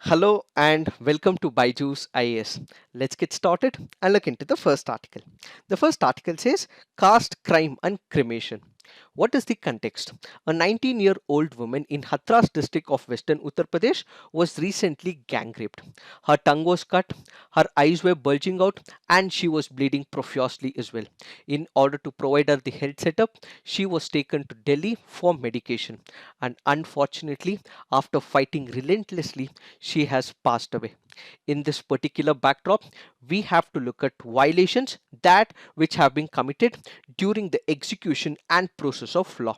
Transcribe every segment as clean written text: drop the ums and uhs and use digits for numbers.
Hello and welcome to Byju's IAS. Let's get started and look into the first article. The first article says caste, crime, and cremation. What is the context? A 19-year-old woman in Hathras district of Western Uttar Pradesh was recently gang raped. Her tongue was cut, her eyes were bulging out, and she was bleeding profusely as well. In order to provide her the health setup, she was taken to Delhi for medication. And unfortunately, after fighting relentlessly, she has passed away. In this particular backdrop, we have to look at violations that which have been committed during the execution and process of law.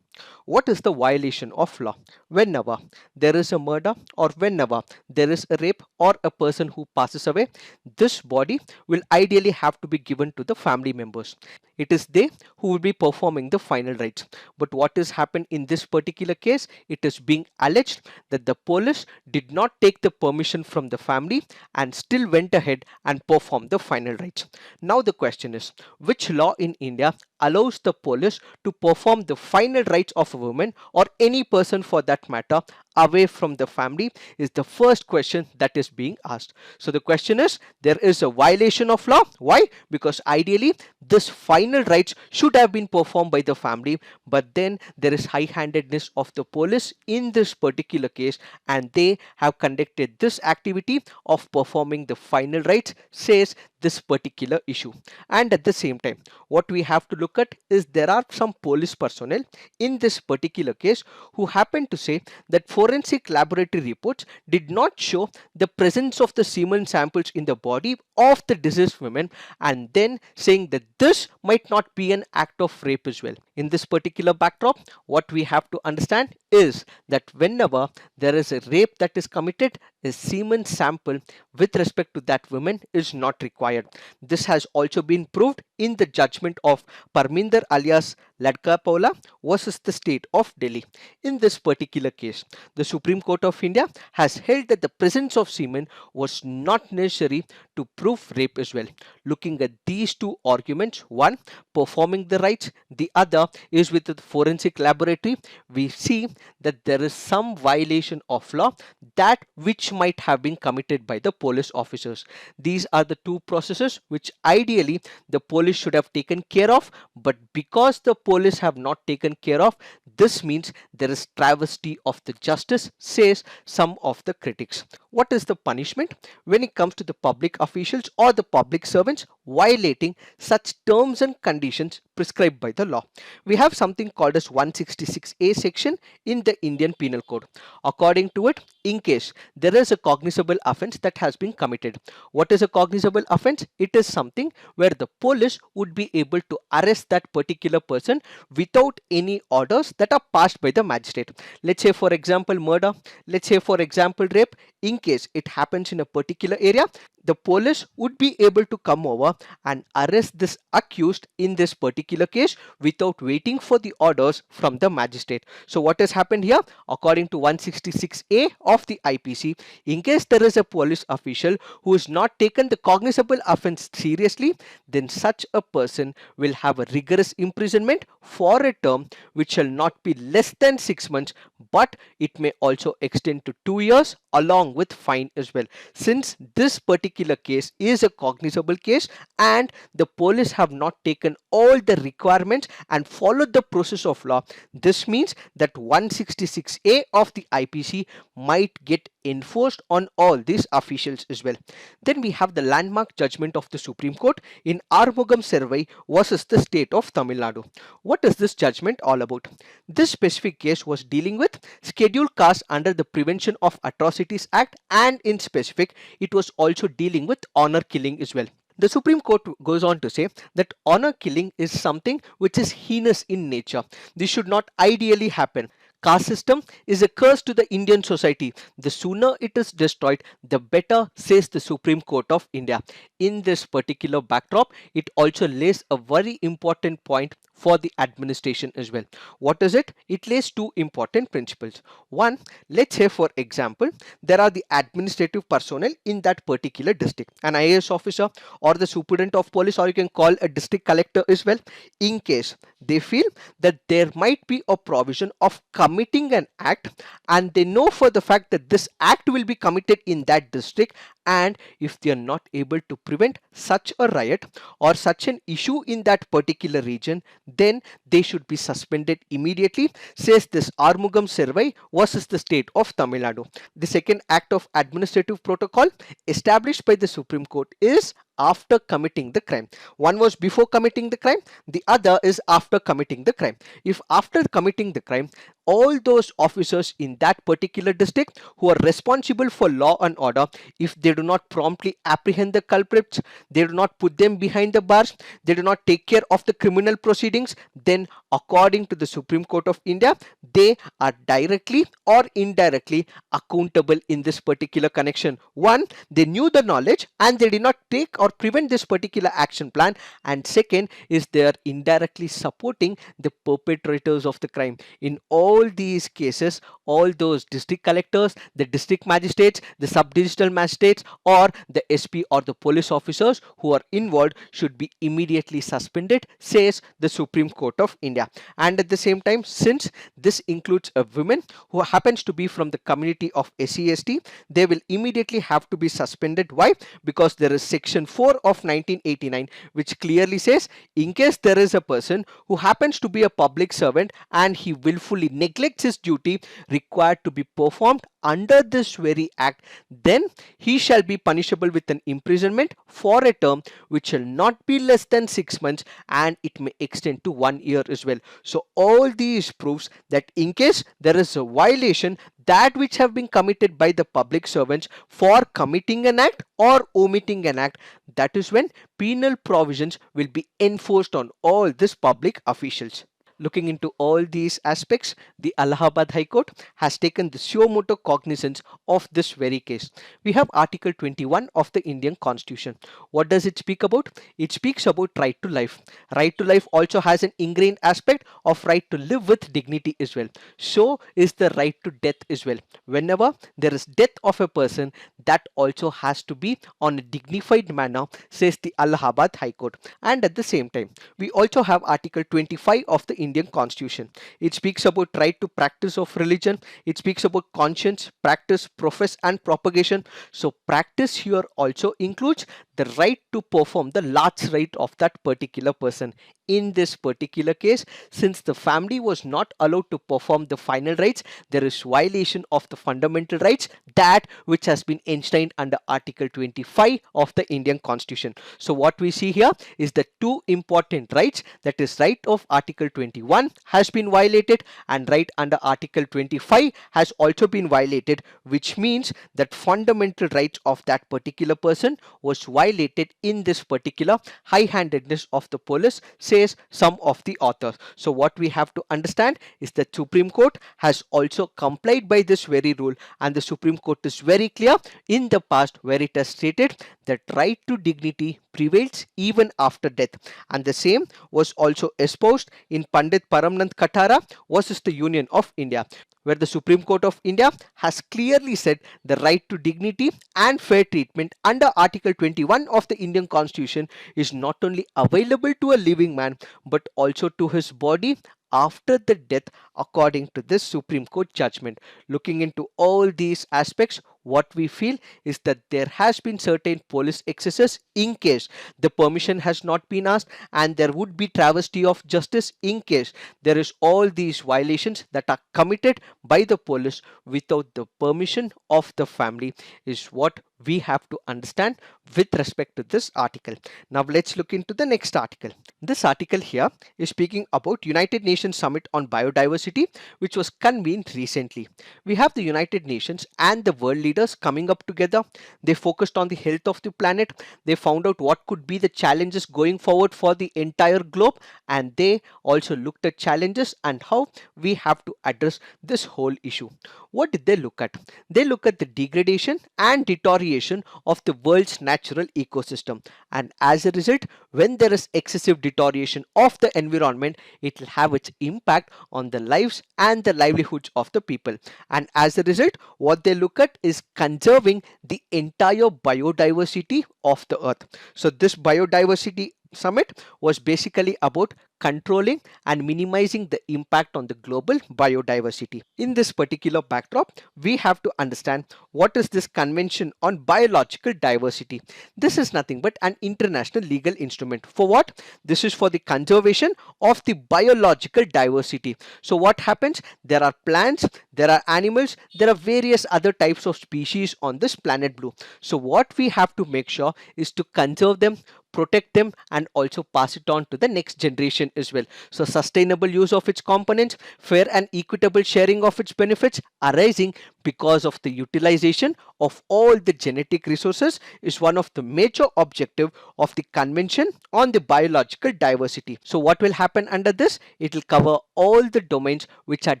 What is the violation of law? Whenever there is a murder or whenever there is a rape or a person who passes away, this body will ideally have to be given to the family members. It is they who will be performing the final rites. But what has happened in this particular case? It is being alleged that the police did not take the permission from the family and still went ahead and performed the final rites. Now the question is, which law in India allows the police to perform the final rites of a woman or any person for that matter away from the family is the first question that is being asked. So the question is, there is a violation of law. Why? Because ideally this final rites should have been performed by the family, but then there is high-handedness of the police in this particular case, and they have conducted this activity of performing the final rites, says this particular issue. And at the same time, what we have to look at is there are some police personnel in this particular case who happen to say that forensic laboratory reports did not show the presence of the semen samples in the body of the deceased women, and then saying that this might not be an act of rape as well. In this particular backdrop, what we have to understand is that whenever there is a rape that is committed, a semen sample with respect to that woman is not required. This has also been proved in the judgment of Parminder alias Ladka Paula versus the state of Delhi. In this particular case, the Supreme Court of India has held that the presence of semen was not necessary to prove rape as well. Looking at these two arguments, one performing the rites, the other is with the forensic laboratory, we see that there is some violation of law that which might have been committed by the police officers. These are the two processes which ideally the police should have taken care of, but because the police have not taken care of, this means there is travesty of the justice, says some of the critics. What is the punishment when it comes to the public officials or the public servants violating such terms and conditions prescribed by the law? We have something called as 166A section in the Indian Penal Code. According to it, in case there is a cognizable offense that has been committed. What is a cognizable offense? It is something where the police would be able to arrest that particular person without any orders that are passed by the magistrate. Let's say for example murder, let's say for example rape. In case it happens in a particular area, the police would be able to come over and arrest this accused in this particular case without waiting for the orders from the magistrate. So what has happened here? According to 166A of the IPC, in case there is a police official who has not taken the cognizable offense seriously, then such a person will have a rigorous imprisonment for a term which shall not be less than 6 months, but it may also extend to 2 years along with fine as well. Since this particular case is a cognizable case and the police have not taken all the requirements and followed the process of law, this means that 166A of the IPC might get enforced on all these officials as well. Then we have the landmark judgment of the Supreme Court in Armugam Servai versus the state of Tamil Nadu. What is this judgment all about? This specific case was dealing with scheduled castes under the Prevention of Atrocities Act, and in specific it was also dealing with honor killing as well. The Supreme Court goes on to say that honor killing is something which is heinous in nature. This should not ideally happen. Caste system is a curse to the Indian society. The sooner it is destroyed, the better, says the Supreme Court of India. In this particular backdrop, it also lays a very important point for the administration as well. What is it? It lays two important principles. One, let's say for example, there are the administrative personnel in that particular district, an IAS officer or the superintendent of police, or you can call a district collector as well. In case they feel that there might be a provision of committing an act, and they know for the fact that this act will be committed in that district, and if they are not able to prevent such a riot or such an issue in that particular region, then they should be suspended immediately, says this Armugam Servai versus the state of Tamil Nadu. The second act of administrative protocol established by the Supreme Court is after committing the crime. One was before committing the crime, the other is after committing the crime. If after committing the crime, all those officers in that particular district who are responsible for law and order, if they do not promptly apprehend the culprits, they do not put them behind the bars, they do not take care of the criminal proceedings, then according to the Supreme Court of India, they are directly or indirectly accountable in this particular connection. One, they knew the knowledge and they did not take or prevent this particular action plan, and second is they are indirectly supporting the perpetrators of the crime. In all these cases, all those district collectors, the district magistrates, the sub-divisional magistrates, or the SP or the police officers who are involved should be immediately suspended, says the Supreme Court of India. And at the same time, since this includes a woman who happens to be from the community of SCST, they will immediately have to be suspended. Why? Because there is section 4 of 1989 which clearly says, in case there is a person who happens to be a public servant and he willfully neglects his duty required to be performed under this very act, then he shall be punishable with an imprisonment for a term which shall not be less than 6 months, and it may extend to 1 year as well. So all these proves that in case there is a violation that which have been committed by the public servants for committing an act or omitting an act, that is when penal provisions will be enforced on all these public officials. Looking into all these aspects, the Allahabad High Court has taken the suo motu cognizance of this very case. We have Article 21 of the Indian Constitution. What does it speak about? It speaks about right to life. Right to life also has an ingrained aspect of right to live with dignity as well. So is the right to death as well. Whenever there is death of a person, that also has to be on a dignified manner, says the Allahabad High Court. And at the same time, we also have Article 25 of the Indian Constitution. It speaks about right to practice of religion. It speaks about conscience, practice, profess and propagation. So practice here also includes the right to perform the last rite of that particular person. In this particular case, since the family was not allowed to perform the final rites, there is violation of the fundamental rights, that which has been enshrined under Article 25 of the Indian Constitution. So what we see here is the two important rights, that is right of Article 21 has been violated and right under Article 25 has also been violated, which means that fundamental rights of that particular person was violated in this particular high-handedness of the police, says some of the authors. So what we have to understand is that Supreme Court has also complied by this very rule, and the Supreme Court is very clear in the past where it has stated that right to dignity prevails even after death, and the same was also espoused in Pandit Paramnand Katara versus the Union of India, where the Supreme Court of India has clearly said the right to dignity and fair treatment under Article 21 of the Indian Constitution is not only available to a living man but also to his body after the death, according to this Supreme Court judgment. Looking into all these aspects, what we feel is that there has been certain police excesses in case the permission has not been asked, and there would be travesty of justice in case there is all these violations that are committed by the police without the permission of the family, is what we have to understand with respect to this article. Now let's look into the next article. This article here is speaking about United Nations Summit on Biodiversity, which was convened recently. We have the United Nations and the world leaders coming up together. They focused on the health of the planet. They found out what could be the challenges going forward for the entire globe, and they also looked at challenges and how we have to address this whole issue. What did they look at? They look at the degradation and deterioration of the world's natural ecosystem, and as a result, when there is excessive deterioration of the environment, it will have its impact on the lives and the livelihoods of the people. And as a result, what they look at is conserving the entire biodiversity of the earth. So this biodiversity summit was basically about controlling and minimizing the impact on the global biodiversity. In this particular backdrop, we have to understand what is this Convention on Biological Diversity. This is nothing but an international legal instrument. For what? This is for the conservation of the biological diversity. So what happens? There are plants, there are animals, there are various other types of species on this planet blue. So what we have to make sure is to conserve them, protect them, and also pass it on to the next generation as well. So sustainable use of its components, fair and equitable sharing of its benefits arising because of the utilization of all the genetic resources is one of the major objective of the Convention on the Biological Diversity. So what will happen under this? It will cover all the domains which are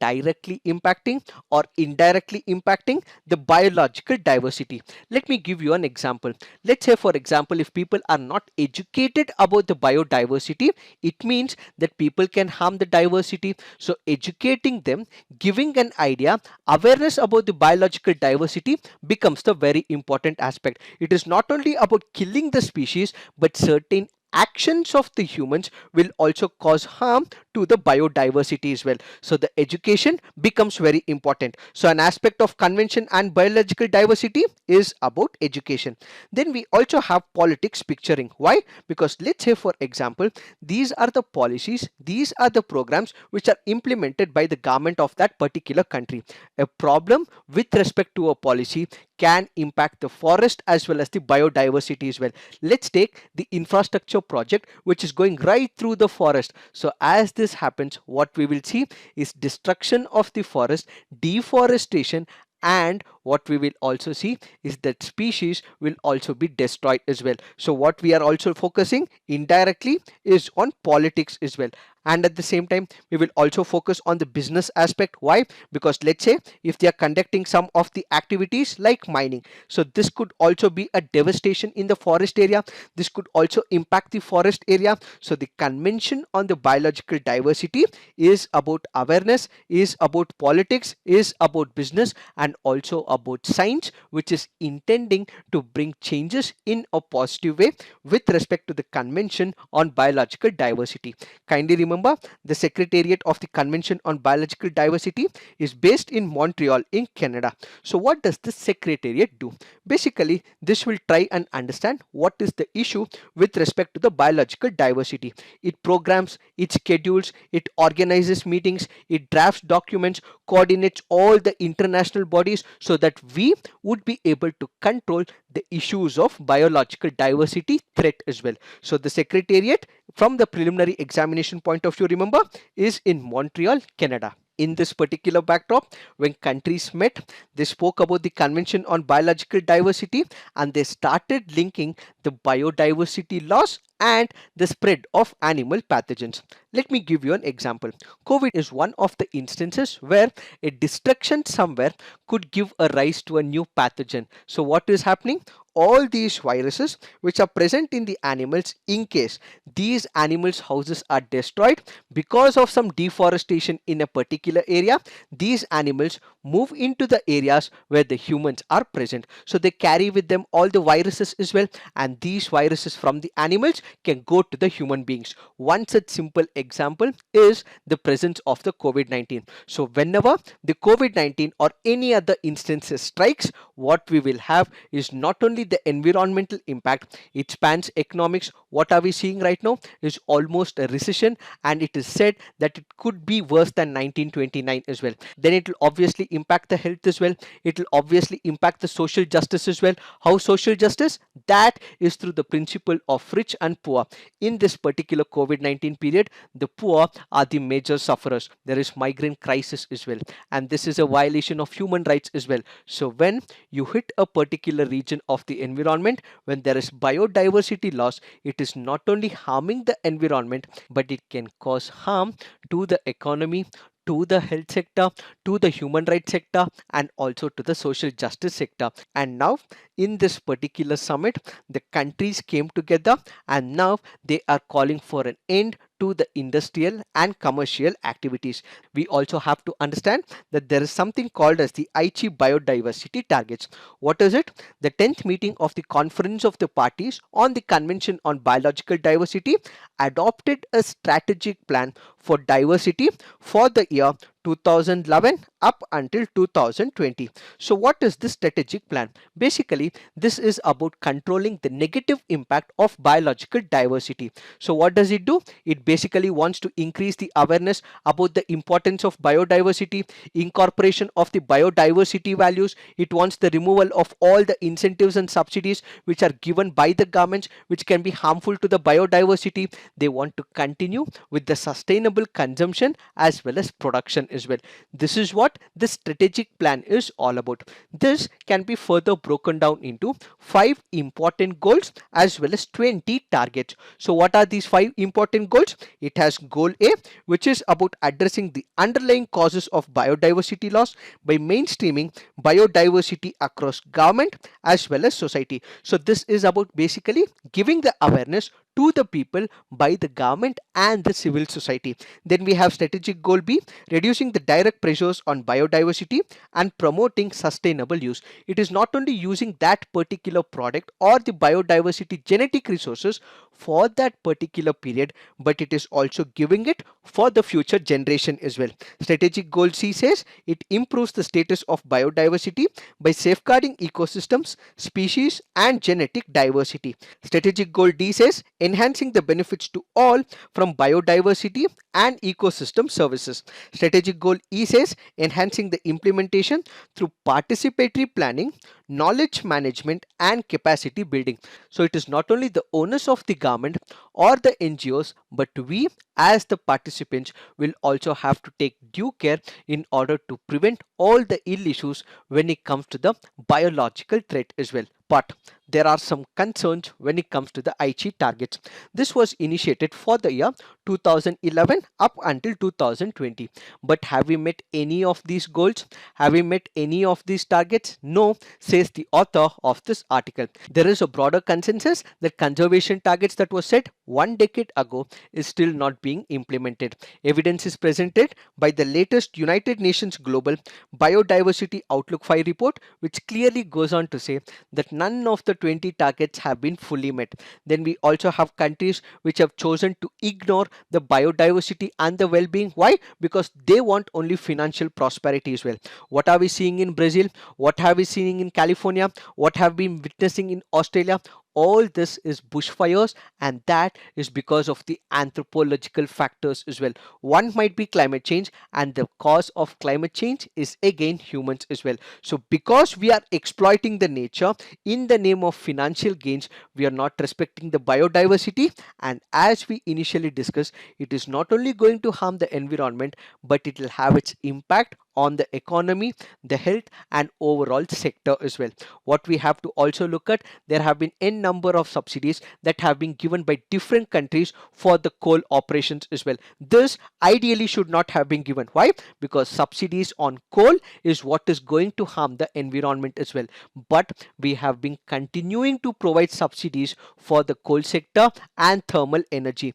directly impacting or indirectly impacting the biological diversity. Let me give you an example. Let's say, for example, if people are not educated about the biodiversity, it means that people can harm the diversity. So educating them, giving an idea, awareness about the biological diversity becomes the very important aspect. It is not only about killing the species, but certain actions of the humans will also cause harm to the biodiversity as well. So the education becomes very important. So an aspect of Convention and biological diversity is about education. Then we also have politics picturing. Why? Because let's say, for example, these are the policies, these are the programs which are implemented by the government of that particular country. A problem with respect to a policy can impact the forest as well as the biodiversity as well. Let's take the infrastructure project which is going right through the forest. So as this happens, what we will see is destruction of the forest, deforestation, and what we will also see is that species will also be destroyed as well. So what we are also focusing indirectly is on politics as well. And at the same time, we will also focus on the business aspect. Why? Because let's say if they are conducting some of the activities like mining, so this could also be a devastation in the forest area. This could also impact the forest area. So the Convention on the Biological Diversity is about awareness, is about politics, is about business, and also about science, which is intending to bring changes in a positive way with respect to the Convention on Biological Diversity. Kindly remember, the Secretariat of the Convention on Biological Diversity is based in Montreal in Canada. So what does the Secretariat do? Basically, this will try and understand what is the issue with respect to the biological diversity. It programs, it schedules, it organizes meetings, it drafts documents, coordinates all the international bodies so that we would be able to control the issues of biological diversity threat as well. So the Secretariat, from the preliminary examination point of view, remember, is in Montreal, Canada. In this particular backdrop, when countries met, they spoke about the Convention on Biological Diversity and they started linking the biodiversity loss and the spread of animal pathogens. Let me give you an example. COVID is one of the instances where a destruction somewhere could give a rise to a new pathogen. So what is happening? All these viruses which are present in the animals, in case these animals' houses are destroyed because of some deforestation in a particular area, these animals move into the areas where the humans are present. So they carry with them all the viruses as well, and these viruses from the animals can go to the human beings. One such simple example is the presence of the COVID-19. So whenever the COVID-19 or any other instances strikes, what we will have is not only the environmental impact, it spans economics. What are we seeing right now is almost a recession, and it is said that it could be worse than 1929 as well. Then it will obviously impact the health as well. It will obviously impact the social justice as well. How social justice? That is through the principle of rich and poor. In this particular COVID-19 period, the poor are the major sufferers. There is migrant crisis as well, and this is a violation of human rights as well. So when you hit a particular region of the environment, when there is biodiversity loss, it is not only harming the environment, but it can cause harm to the economy, to the health sector, to the human rights sector, and also to the social justice sector. And now, in this particular summit, the countries came together and now they are calling for an end to the industrial and commercial activities. We also have to understand that there is something called as the Aichi biodiversity targets. What is it? The 10th meeting of the Conference of the Parties on the Convention on Biological Diversity adopted a strategic plan for diversity for the year 2011 up until 2020. So what is this strategic plan? Basically, this is about controlling the negative impact of biological diversity. So what does it do? It basically wants to increase the awareness about the importance of biodiversity, incorporation of the biodiversity values. It wants the removal of all the incentives and subsidies which are given by the governments which can be harmful to the biodiversity. They want to continue with the sustainable consumption as well as production as well. This is what this strategic plan is all about. This can be further broken down into 5 important goals as well as 20 targets. So what are these 5 important goals? It has goal A, which is about addressing the underlying causes of biodiversity loss by mainstreaming biodiversity across government as well as society. So this is about basically giving the awareness to the people by the government and the civil society. Then we have strategic goal B, reducing the direct pressures on biodiversity and promoting sustainable use. It is not only using that particular product or the biodiversity genetic resources for that particular period, but it is also giving it for the future generation as well. Strategic goal C says it improves the status of biodiversity by safeguarding ecosystems, species and genetic diversity. Strategic goal D says enhancing the benefits to all from biodiversity and ecosystem services. Strategic goal E says enhancing the implementation through participatory planning, knowledge management and capacity building. So it is not only the owners of the government or the NGOs, but we as the participants will also have to take due care in order to prevent all the ill issues when it comes to the biological threat as well. But there are some concerns when it comes to the Aichi targets. This was initiated for the year 2011 up until 2020. But have we met any of these goals? Have we met any of these targets? No, says the author of this article. There is a broader consensus that conservation targets that were set 1 decade ago is still not being implemented. Evidence is presented by the latest United Nations Global Biodiversity Outlook 5 report, which clearly goes on to say that none of the 20 targets have been fully met. Then we also have countries which have chosen to ignore the biodiversity and the well-being. Why? Because they want only financial prosperity as well. What are we seeing in Brazil? What have we seen in California? What have we been witnessing in Australia? All this is bushfires, and that is because of the anthropological factors as well. One might be climate change, and the cause of climate change is again humans as well. So because we are exploiting the nature in the name of financial gains, we are not respecting the biodiversity, and as we initially discussed, it is not only going to harm the environment, but it will have its impact on the economy, the health and overall sector as well. What we have to also look at, there have been n number of subsidies that have been given by different countries for the coal operations as well. This ideally should not have been given. Why? Because subsidies on coal is what is going to harm the environment as well. But we have been continuing to provide subsidies for the coal sector and thermal energy.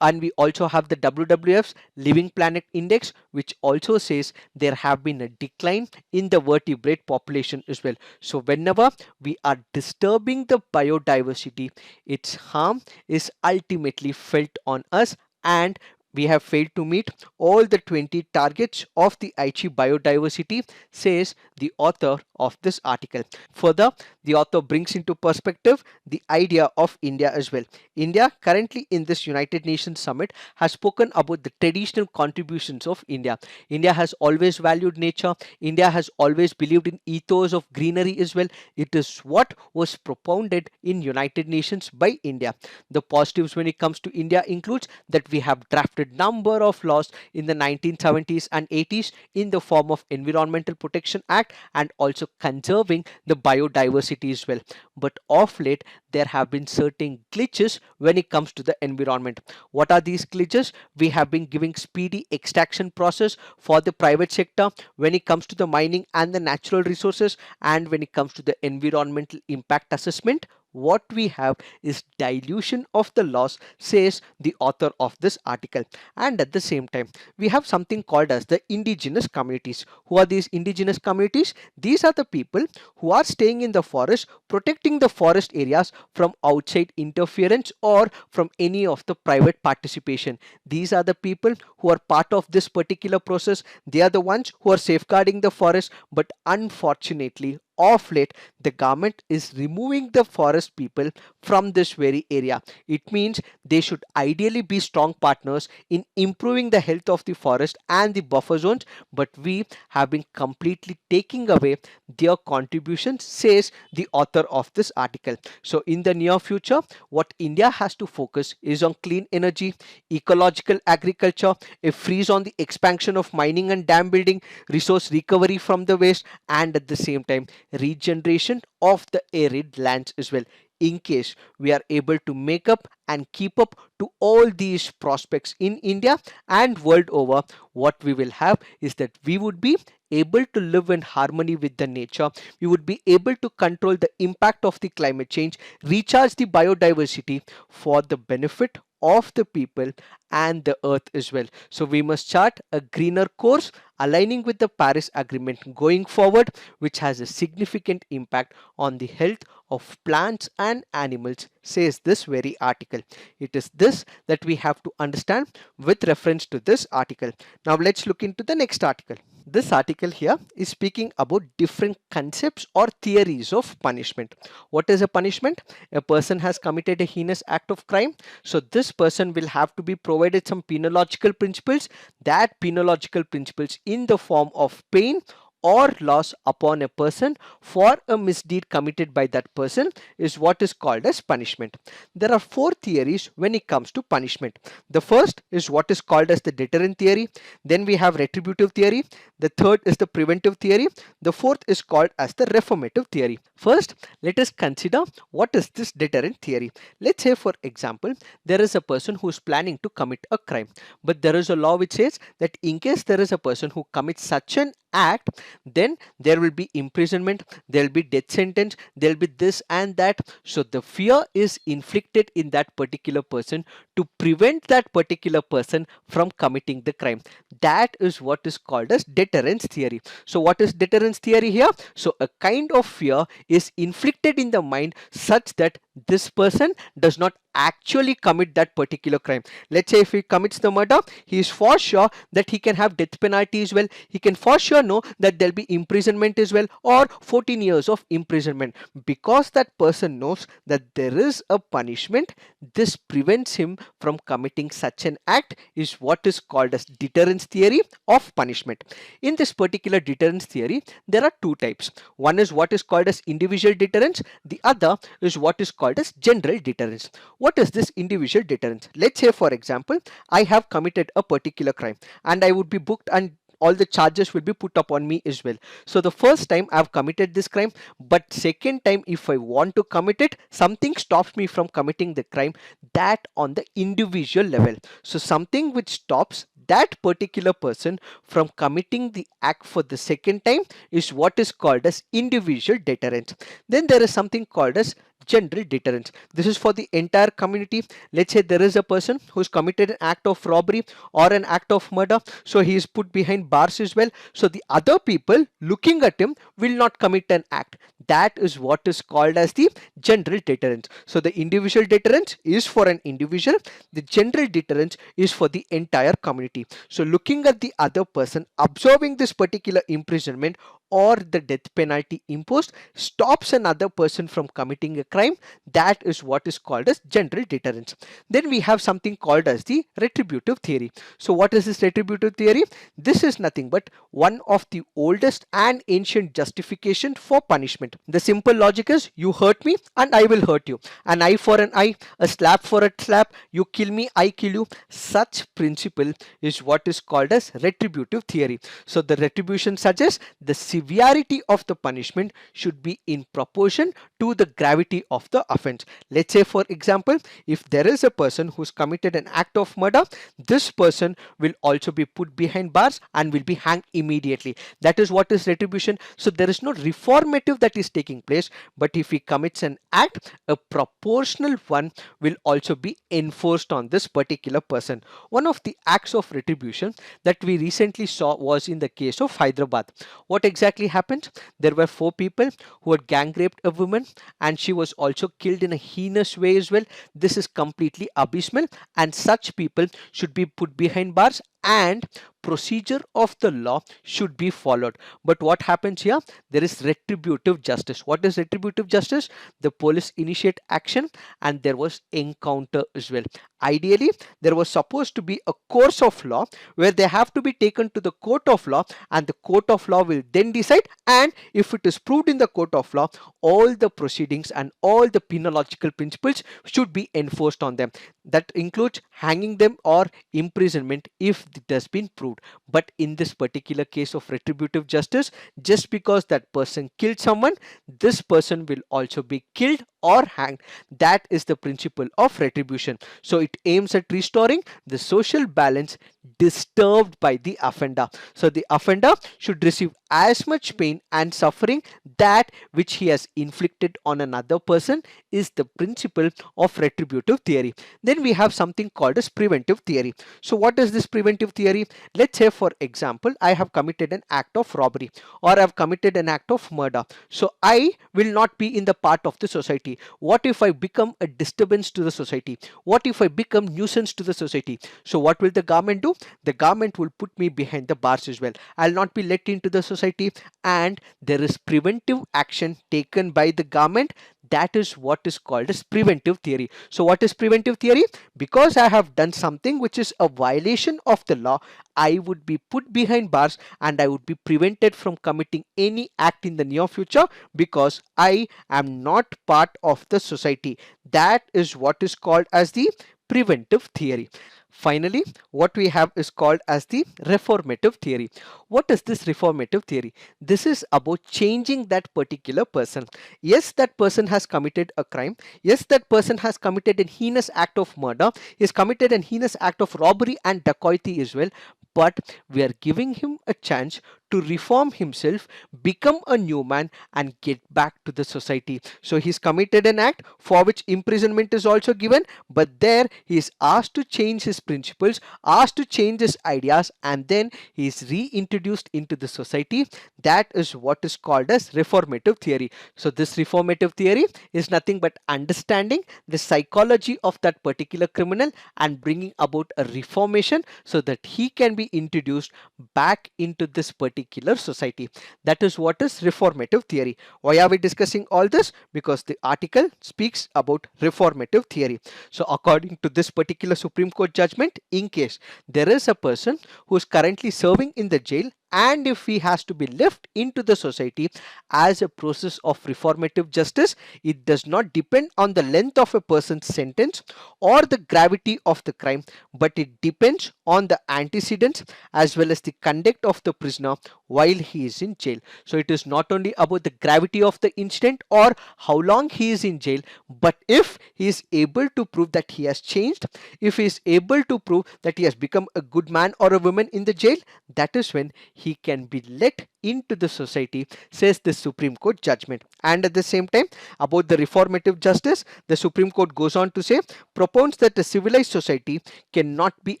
And we also have the WWF's Living Planet Index, which also says there have been a decline in the vertebrate population as well. So whenever we are disturbing the biodiversity, its harm is ultimately felt on us, and we have failed to meet all the 20 targets of the Aichi biodiversity, says the author of this article. Further, the author brings into perspective the idea of India as well. India currently in this United Nations Summit has spoken about the traditional contributions of India. India has always valued nature. India has always believed in ethos of greenery as well. It is what was propounded in United Nations by India. The positives when it comes to India includes that we have drafted number of laws in the 1970s and 80s in the form of Environmental Protection Act and also conserving the biodiversity as well. But of late, there have been certain glitches when it comes to the environment. What are these glitches? We have been giving speedy extraction process for the private sector when it comes to the mining and the natural resources, and when it comes to the environmental impact assessment what we have is dilution of the laws, says the author of this article. And at the same time, we have something called as the indigenous communities. Who are these indigenous communities? These are the people who are staying in the forest, protecting the forest areas from outside interference or from any of the private participation. These are the people who are part of this particular process. They are the ones who are safeguarding the forest, but unfortunately, of late, the government is removing the forest people from this very area. It means they should ideally be strong partners in improving the health of the forest and the buffer zones, but we have been completely taking away their contributions, says the author of this article. So in the near future, what India has to focus is on clean energy, ecological agriculture, a freeze on the expansion of mining and dam building, resource recovery from the waste, and at the same time regeneration of the arid lands as well. In case we are able to make up and keep up to all these prospects in India and world over, what we will have is that we would be able to live in harmony with the nature. We would be able to control the impact of the climate change, recharge the biodiversity for the benefit of the people and the earth as well. So we must chart a greener course aligning with the Paris Agreement going forward, which has a significant impact on the health of plants and animals, says this very article. It is this that we have to understand with reference to this article. Now let's look into the next article. This article here is speaking about different concepts or theories of punishment. What is a punishment? A person has committed a heinous act of crime, so this person will have to be provided some penological principles. That penological principles in the form of pain or loss upon a person for a misdeed committed by that person is what is called as punishment. There are four theories when it comes to punishment. The first is what is called as the deterrent theory. Then we have retributive theory. The third is the preventive theory. The fourth is called as the reformative theory. First, let us consider what is this deterrent theory. Let's say, for example, there is a person who is planning to commit a crime, but there is a law which says that in case there is a person who commits such an act, then there will be imprisonment, there will be death sentence, there will be this and that. So the fear is inflicted in that particular person to prevent that particular person from committing the crime. That is what is called as deterrence theory. So what is deterrence theory here? So a kind of fear is inflicted in the mind such that this person does not actually commit that particular crime. Let's say if he commits the murder, he is for sure that he can have death penalty as well. He can for sure know that there'll be imprisonment as well, or 14 years of imprisonment. Because that person knows that there is a punishment, this prevents him from committing such an act, is what is called as deterrence theory of punishment. In this particular deterrence theory, there are two types. One is what is called as individual deterrence. The other is what is called as general deterrence. What is this individual deterrence? Let's say, for example, I have committed a particular crime and I would be booked and all the charges will be put upon me as well. So the first time I've committed this crime, but second time if I want to commit it, something stops me from committing the crime, that on the individual level. So something which stops that particular person from committing the act for the second time is what is called as individual deterrence. Then there is something called as general deterrence. This is for the entire community. Let's say there is a person who's committed an act of robbery or an act of murder, so he is put behind bars as well. So the other people looking at him will not commit an act. That is what is called as the general deterrence. So the individual deterrence is for an individual, the general deterrence is for the entire community. So looking at the other person, observing this particular imprisonment or the death penalty imposed stops another person from committing a crime, that is what is called as general deterrence. Then we have something called as the retributive theory. So what is this retributive theory? This is nothing but one of the oldest and ancient justification for punishment. The simple logic is, you hurt me and I will hurt you. An eye for an eye, a slap for a slap, you kill me, I kill you. Such principle is what is called as retributive theory. So the retribution suggests the severity of the punishment should be in proportion to the gravity of the offense. Let's say, for example, if there is a person who's committed an act of murder, this person will also be put behind bars and will be hanged immediately. That is what is retribution. So there is no reformative that is taking place, but if he commits an act, a proportional one will also be enforced on this particular person. One of the acts of retribution that we recently saw was in the case of Hyderabad. What exactly happened? There were 4 people who had gang raped a woman, and she was also killed in a heinous way as well. This is completely abysmal, and such people should be put behind bars, and procedure of the law should be followed. But what happens here? There is retributive justice. What is retributive justice? The police initiate action and there was encounter as well. Ideally, there was supposed to be a course of law where they have to be taken to the court of law, and the court of law will then decide, and if it is proved in the court of law, all the proceedings and all the penological principles should be enforced on them. That includes hanging them or imprisonment if it has been proved. But in this particular case of retributive justice, just because that person killed someone, this person will also be killed or hanged. That is the principle of retribution. So it aims at restoring the social balance disturbed by the offender. So the offender should receive as much pain and suffering that which he has inflicted on another person is the principle of retributive theory. Then we have something called as preventive theory. So what is this preventive theory? Let's say, for example, I have committed an act of robbery or I have committed an act of murder. So I will not be in the part of the society. What if I become a disturbance to the society? What if I become nuisance to the society? So what will the government do? The government will put me behind the bars as well. I'll not be let into the society, and there is preventive action taken by the government. That is what is called as preventive theory. So what is preventive theory? Because I have done something which is a violation of the law, I would be put behind bars and I would be prevented from committing any act in the near future because I am not part of the society. That is what is called as the preventive theory. Finally, what we have is called as the reformative theory. What is this reformative theory? This is about changing that particular person. Yes, that person has committed a crime. Yes, that person has committed a heinous act of murder. He has committed a heinous act of robbery and dacoity as well. But we are giving him a chance to reform himself, become a new man, and get back to the society. So he's committed an act for which imprisonment is also given, but there he is asked to change his principles, asked to change his ideas, and then he is reintroduced into the society. That is what is called as reformative theory. So this reformative theory is nothing but understanding the psychology of that particular criminal and bringing about a reformation so that he can be introduced back into this particular society. That is what is reformative theory. Why are we discussing all this? Because the article speaks about reformative theory. So according to this particular Supreme Court judgment, in case there is a person who is currently serving in the jail, and if he has to be left into the society as a process of reformative justice, it does not depend on the length of a person's sentence or the gravity of the crime, but it depends on the antecedents as well as the conduct of the prisoner while he is in jail. So it is not only about the gravity of the incident or how long he is in jail, but if he is able to prove that he has changed, if he is able to prove that he has become a good man or a woman in the jail, that is when he can be let into the society, says the Supreme Court judgment. And at the same time, about the reformative justice, the Supreme Court goes on to say, propounds that a civilized society cannot be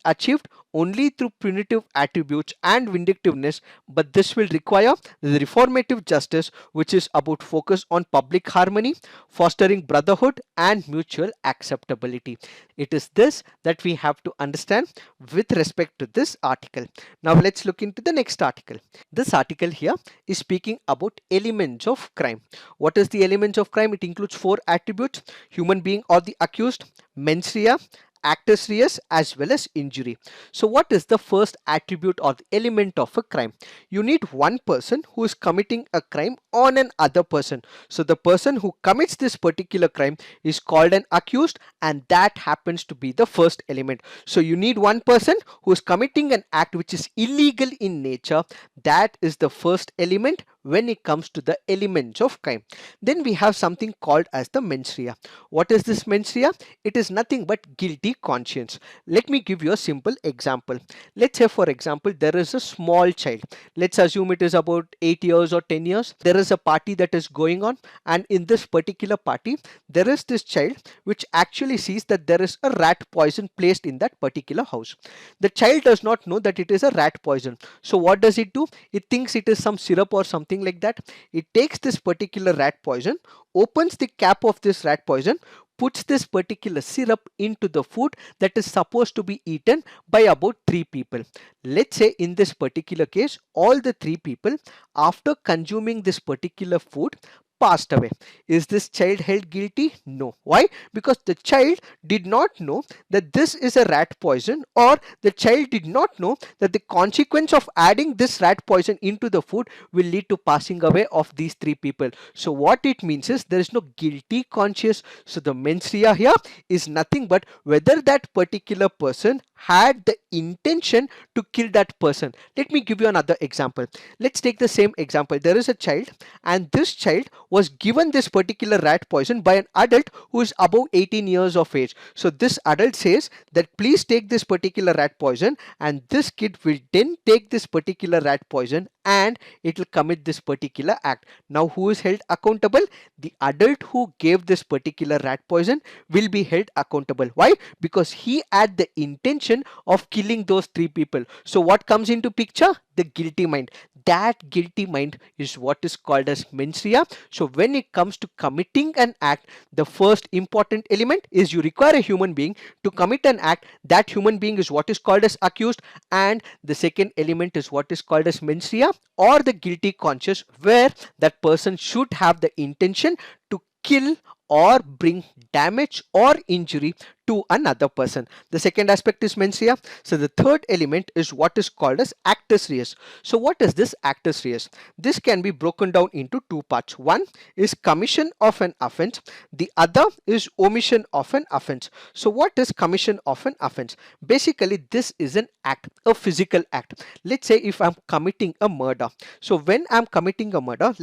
achieved only through punitive attributes and vindictiveness, but this will require the reformative justice, which is about focus on public harmony, fostering brotherhood and mutual acceptability. It is this that we have to understand with respect to this article. Now let's look into the next article. This article here is speaking about elements of crime. What is the elements of crime? It includes 4 attributes: human being or the accused, mens rea, actus reus, as well as injury. So what is the first attribute or the element of a crime? You need one person who is committing a crime on an other person. So the person who commits this particular crime is called an accused, and that happens to be the first element. So you need one person who is committing an act which is illegal in nature. That is the first element when it comes to the elements of crime. Then we have something called as the mens rea. What is this mens rea? It is nothing but guilty conscience. Let me give you a simple example. Let's say, for example, there is a small child. Let's assume it is about 8 years or 10 years. There is a party that is going on, and in this particular party, there is this child which actually sees that there is a rat poison placed in that particular house. The child does not know that it is a rat poison. So what does it do? It thinks it is some syrup or something like that. It takes this particular rat poison, opens the cap of this rat poison, puts this particular syrup into the food that is supposed to be eaten by about 3 people. Let's say in this particular case, all the 3 people, after consuming this particular food, passed away. Is this child held guilty? No. Why? Because the child did not know that this is a rat poison, or the child did not know that the consequence of adding this rat poison into the food will lead to passing away of these 3 people. So what it means is there is no guilty conscience. So the mens rea here is nothing but whether that particular person had the intention to kill that person. Let me give you another example. Let's take the same example. There is a child, and this child was given this particular rat poison by an adult who is above 18 years of age. So this adult says that please take this particular rat poison, and this kid will then take this particular rat poison and it will commit this particular act. Now who is held accountable? The adult who gave this particular rat poison will be held accountable. Why? Because he had the intention of killing those 3 people. So what comes into picture? The guilty mind. That guilty mind is what is called as mens rea. So when it comes to committing an act, the first important element is you require a human being to commit an act. That human being is what is called as accused, and the second element is what is called as mens rea, or the guilty conscience, where that person should have the intention to kill or bring damage or injury to another person. The second aspect is mens rea. So the third element is what is called as actus reus. So what is this actus reus? This can be broken down into 2 parts. One is commission of an offense. The other is omission of an offense. So what is commission of an offense? Basically, this is an act, a physical act. Let's say if I'm committing a murder. So when I'm committing a murder,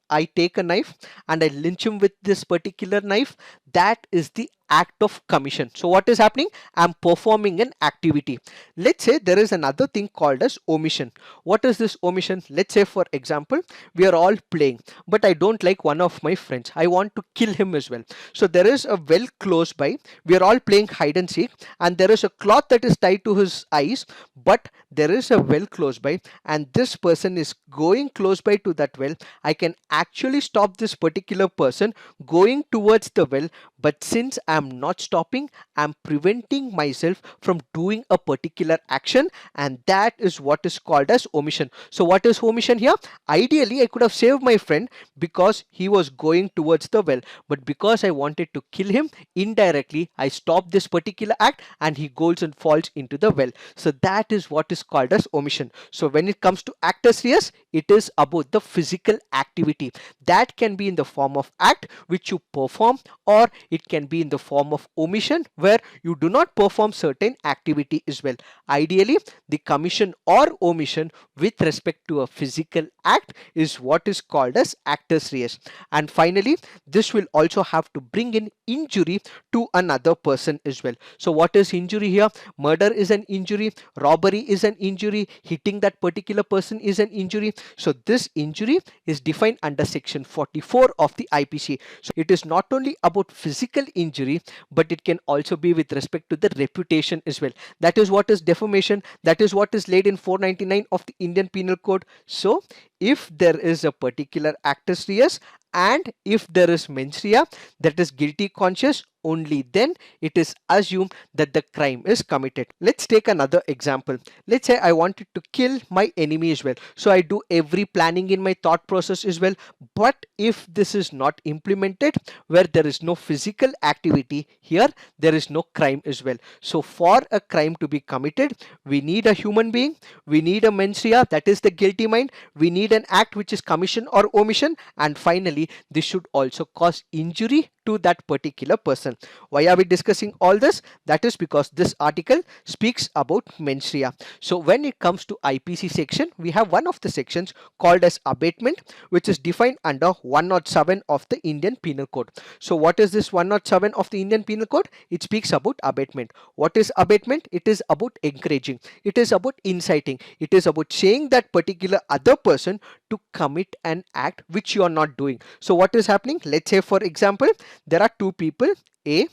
I take a knife and I lynch him with this particular knife. That is the act of commission. So what is happening? I'm performing an activity. Let's say there is another thing called as omission. What is this omission? Let's say, for example, we are all playing, but I don't like one of my friends. I want to kill him as well. So there is a well close by. We are all playing hide and seek, and there is a cloth that is tied to his eyes, but there is a well close by, and this person is going close by to that well. I can actually stop this particular person going towards the well, but since I'm not stopping, I'm preventing myself from doing a particular action, and that is what is called as omission. So what is omission here? Ideally, I could have saved my friend because he was going towards the well, but because I wanted to kill him, indirectly I stopped this particular act and he goes and falls into the well. So that is what is called as omission. So when it comes to actus reus, it is about the physical activity. That can be in the form of act which you perform, or it can be in the form of omission where you do not perform certain activity as well. Ideally, the commission or omission with respect to a physical act is what is called as actus reus. And finally, this will also have to bring in injury to another person as well. So what is injury here? Murder is an injury, robbery is an injury, hitting that particular person is an injury. So this injury is defined under section 44 of the IPC. So it is not only about physical injury, but it can also be with respect to the reputation as well. That is what is defamation. That is what is laid in 499 of the Indian Penal Code. So if there is a particular actus reus and if there is mens rea, that is guilty conscious, only then it is assumed that the crime is committed. Let's take another example. Let's say I wanted to kill my enemy as well. So I do every planning in my thought process as well. But if this is not implemented, where there is no physical activity, here there is no crime as well. So for a crime to be committed, we need a human being, we need a mens rea, that is the guilty mind, we need an act which is commission or omission, and finally this should also cause injury to that particular person. children. Why are we discussing all this? That is because this article speaks about menstruation. So when it comes to IPC section, we have one of the sections called as abatement, which is defined under 107 of the Indian Penal Code. So what is this 107 of the Indian Penal Code? It speaks about abatement. What is abatement? It is about encouraging. It is about inciting. It is about saying that particular other person to commit an act which you are not doing. So what is happening? Let's say for example, there are two people, A,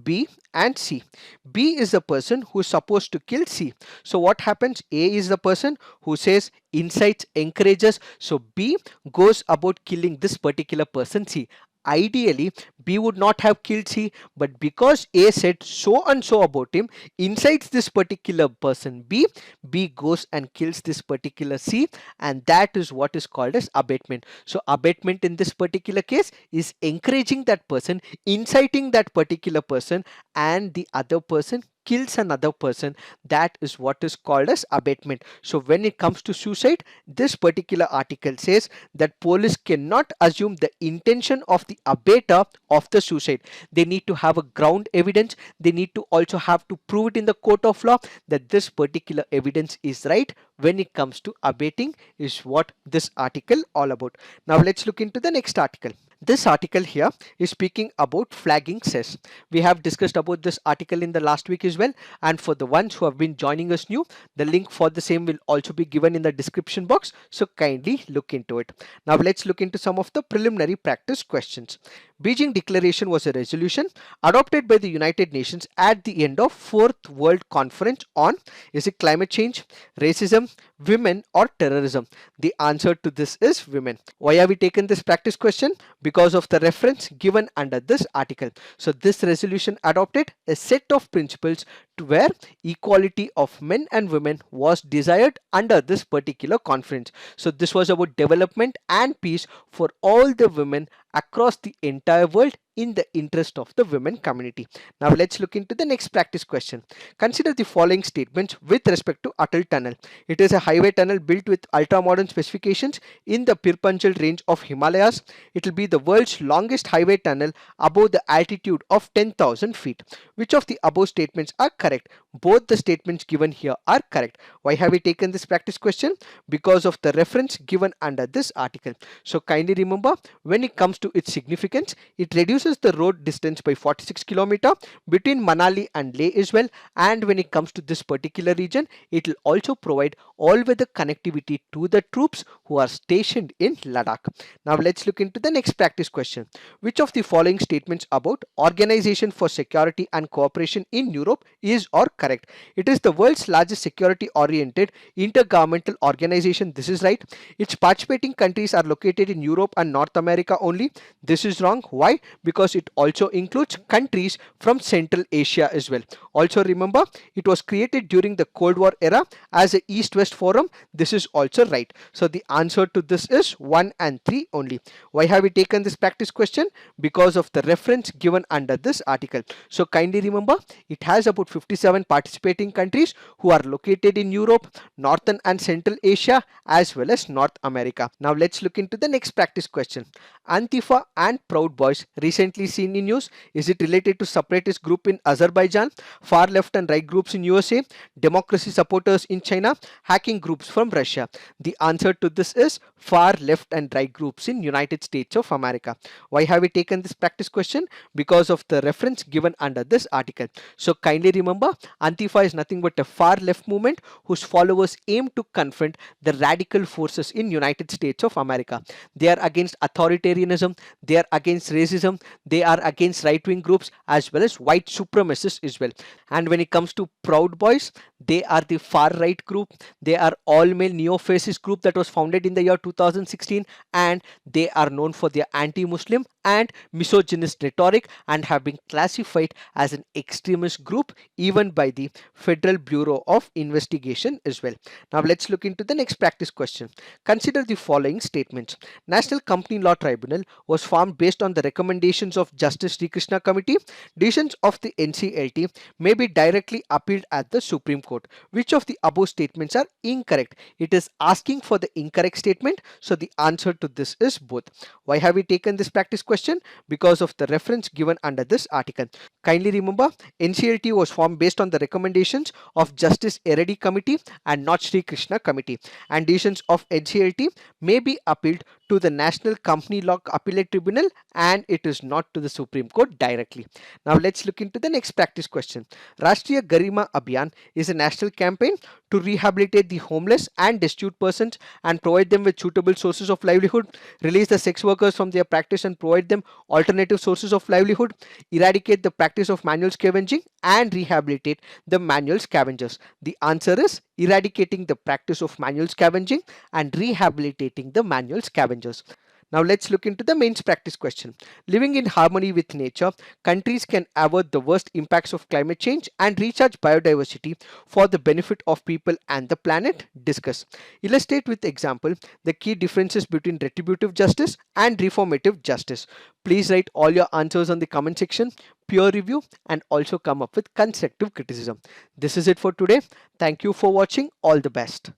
B and C. B is the person who is supposed to kill C. So what happens? A is the person who says, incites, encourages. So B goes about killing this particular person C. Ideally, B would not have killed C, but because A said so and so about him, incites this particular person B, B goes and kills this particular C, and that is what is called as abatement. So abatement in this particular case is encouraging that person, inciting that particular person, and the other person kills another person. That is what is called as abatement. So when it comes to suicide, this particular article says that police cannot assume the intention of the abater of the suicide. They need to have a ground evidence. They need to also have to prove it in the court of law that this particular evidence is right when it comes to abating, is what this article all about. Now let's look into the next article. This article here is speaking about flagging cess. We have discussed about this article in the last week as well, and for the ones who have been joining us new, the link for the same will also be given in the description box, so kindly look into it. Now let's look into some of the preliminary practice questions. Beijing Declaration was a resolution adopted by the United Nations at the end of 4th World Conference on, is it climate change, racism, women or terrorism? The answer to this is women. Why have we taken this practice question? Because of the reference given under this article. So this resolution adopted a set of principles to where equality of men and women was desired under this particular conference. So this was about development and peace for all the women across the entire world in the interest of the women community. Now let's look into the next practice question. Consider the following statements with respect to Atal Tunnel. It is a highway tunnel built with ultra modern specifications in the Pirpanjal range of Himalayas. It will be the world's longest highway tunnel above the altitude of 10,000 feet. Which of the above statements are correct? Both the statements given here are correct. Why have we taken this practice question? Because of the reference given under this article. So kindly remember, when it comes to its significance, it reduces the road distance by 46 km between Manali and Leh as well, and when it comes to this particular region, it will also provide all-weather connectivity to the troops who are stationed in Ladakh. Now let's look into the next practice question. Which of the following statements about Organization for Security and Cooperation in Europe is or correct? It is the world's largest security-oriented intergovernmental organization. This is right. Its participating countries are located in Europe and North America only. This is wrong. Why? Because it also includes countries from Central Asia as well. Also remember, it was created during the Cold War era as a East-West forum. This is also right. So the answer to this is 1 and 3 only. Why have we taken this practice question? Because of the reference given under this article. So kindly remember, it has about 57 participating countries who are located in Europe, Northern and Central Asia as well as North America. Now let's look into the next practice question. Antifa and Proud Boys recently seen in news. Is it related to separatist group in Azerbaijan, far left and right groups in USA, democracy supporters in China, hacking groups from Russia? The answer to this is far left and right groups in United States of America. Why have we taken this practice question? Because of the reference given under this article. So kindly remember, Antifa is nothing but a far left movement whose followers aim to confront the radical forces in United States of America. They are against authoritarianism, they are against racism, they are against right-wing groups as well as white supremacists as well. And when it comes to Proud Boys, they are the far right group. They are all male neo-fascist group that was founded in the year 2016, and they are known for their anti-Muslim and misogynist rhetoric and have been classified as an extremist group even by the Federal Bureau of Investigation as well. Now let's look into the next practice question. Consider the following statements. National Company Law Tribunal was formed based on the recommendations of Justice Sri Krishna Committee. Decisions of the NCLT may be directly appealed at the Supreme Court. Court. Which of the above statements are incorrect? It is asking for the incorrect statement, so the answer to this is both. Why have we taken this practice question? Because of the reference given under this article. Kindly remember, NCLT was formed based on the recommendations of Justice Eredi Committee and not Sri Krishna Committee, and decisions of NCLT may be appealed to the National Company Law Appellate Tribunal, and it is not to the Supreme Court directly. Now let's look into the next practice question. Rashtriya Garima Abhiyan is a national campaign to rehabilitate the homeless and destitute persons and provide them with suitable sources of livelihood, release the sex workers from their practice and provide them alternative sources of livelihood, eradicate the practice of manual scavenging, and rehabilitate the manual scavengers. The answer is eradicating the practice of manual scavenging and rehabilitating the manual scavengers. Now let's look into the mains practice question. Living in harmony with nature, countries can avert the worst impacts of climate change and recharge biodiversity for the benefit of people and the planet. Discuss. Illustrate with example the key differences between retributive justice and reformative justice. Please write all your answers on the comment section, peer review, and also come up with constructive criticism. This is it for today. Thank you for watching. All the best.